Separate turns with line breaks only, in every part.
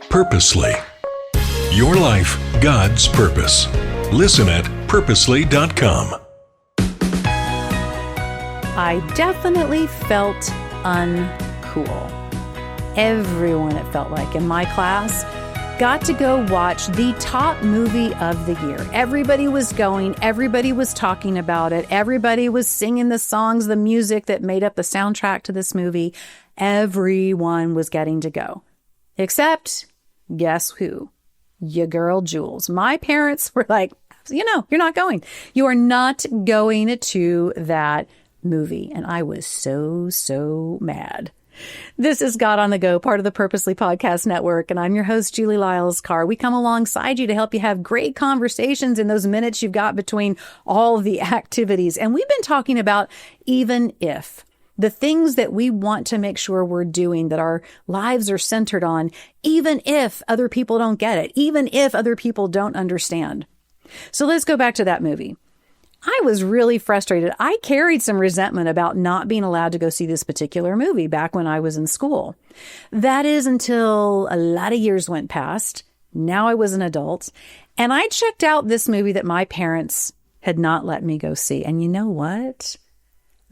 Purposely. Your life, God's purpose. Listen at purposely.com.
I definitely felt uncool. Everyone, it felt like, in my class got to go watch the top movie of the year. Everybody was going, everybody was talking about it, everybody was singing the songs, the music that made up the soundtrack to this movie. Everyone was getting to go. Except, guess who? Your girl, Jules. My parents were like, you're not going. You are not going to that movie. And I was so mad. This is God on the Go, part of the Purposely Podcast Network, and I'm your host, Julie Lyles-Carr. We come alongside you to help you have great conversations in those minutes you've got between all of the activities. And we've been talking about even if, the things that we want to make sure we're doing, that our lives are centered on, even if other people don't get it, even if other people don't understand. So let's go back to that movie. I was really frustrated. I carried some resentment about not being allowed to go see this particular movie back when I was in school. That is until a lot of years went past. Now I was an adult, and I checked out this movie that my parents had not let me go see. And you know what?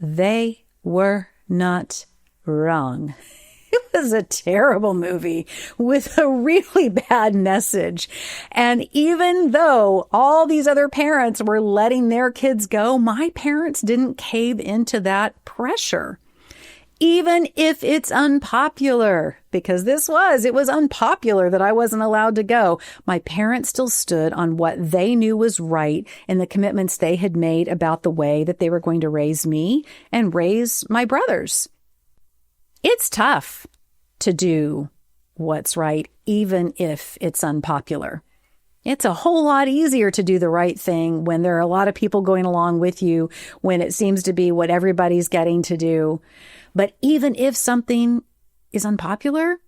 They were not wrong. It was a terrible movie with a really bad message. And even though all these other parents were letting their kids go, my parents didn't cave into that pressure. Even if it's unpopular, because it was unpopular that I wasn't allowed to go. My parents still stood on what they knew was right and the commitments they had made about the way that they were going to raise me and raise my brothers. It's tough to do what's right, even if it's unpopular. It's a whole lot easier to do the right thing when there are a lot of people going along with you, when it seems to be what everybody's getting to do. But even if something is unpopular,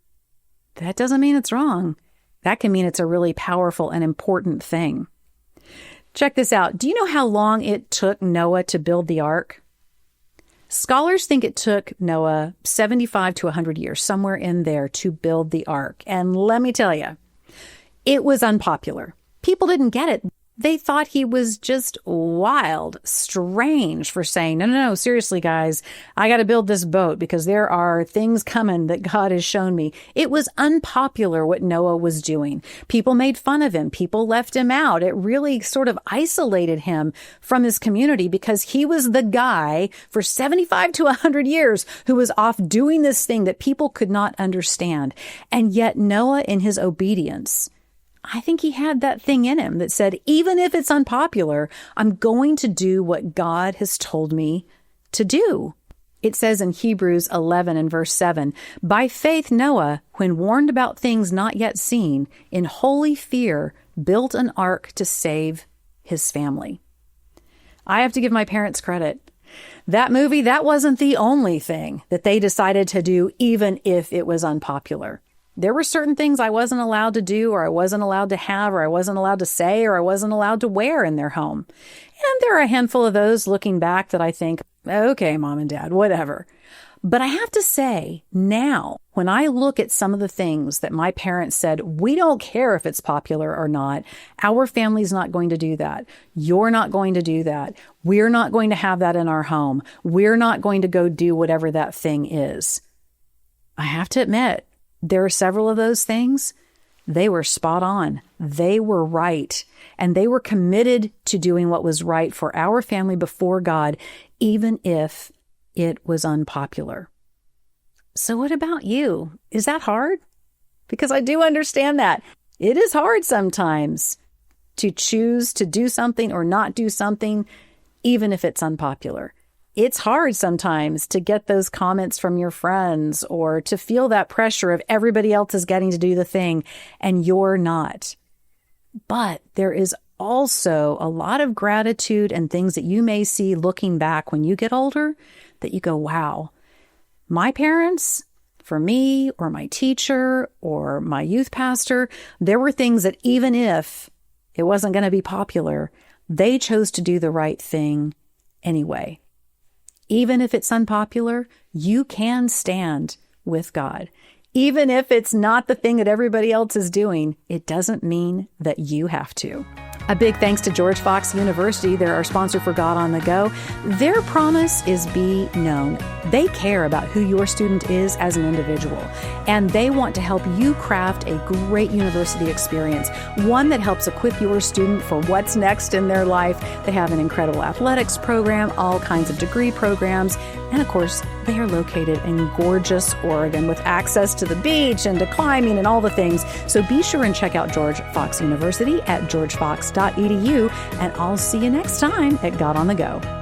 that doesn't mean it's wrong. That can mean it's a really powerful and important thing. Check this out. Do you know how long it took Noah to build the ark? Scholars think it took Noah 75 to 100 years, somewhere in there, to build the ark. And let me tell you, it was unpopular. People didn't get it. They thought he was just wild, strange for saying, no, seriously, guys, I got to build this boat because there are things coming that God has shown me. It was unpopular what Noah was doing. People made fun of him. People left him out. It really sort of isolated him from his community because he was the guy for 75 to 100 years who was off doing this thing that people could not understand. And yet Noah, in his obedience, I think he had that thing in him that said, even if it's unpopular, I'm going to do what God has told me to do. It says in Hebrews 11 and verse 7, by faith Noah, when warned about things not yet seen, in holy fear, built an ark to save his family. I have to give my parents credit. That movie, that wasn't the only thing that they decided to do, even if it was unpopular. There were certain things I wasn't allowed to do, or I wasn't allowed to have, or I wasn't allowed to say, or I wasn't allowed to wear in their home. And there are a handful of those looking back that I think, okay, mom and dad, whatever. But I have to say now, when I look at some of the things that my parents said, we don't care if it's popular or not. Our family's not going to do that. You're not going to do that. We're not going to have that in our home. We're not going to go do whatever that thing is. I have to admit, there are several of those things. They were spot on. They were right. And they were committed to doing what was right for our family before God, even if it was unpopular. So what about you? Is that hard? Because I do understand that. It is hard sometimes to choose to do something or not do something, even if it's unpopular. It's hard sometimes to get those comments from your friends or to feel that pressure of everybody else is getting to do the thing and you're not. But there is also a lot of gratitude and things that you may see looking back when you get older that you go, wow, my parents, for me or my teacher or my youth pastor, there were things that even if it wasn't going to be popular, they chose to do the right thing anyway. Even if it's unpopular, you can stand with God. Even if it's not the thing that everybody else is doing, it doesn't mean that you have to. A big thanks to George Fox University. They're our sponsor for God on the Go. Their promise is be known. They care about who your student is as an individual, and they want to help you craft a great university experience, one that helps equip your student for what's next in their life. They have an incredible athletics program, all kinds of degree programs, and of course, they are located in gorgeous Oregon with access to the beach and to climbing and all the things. So be sure and check out George Fox University at georgefox.edu, and I'll see you next time at God on the Go.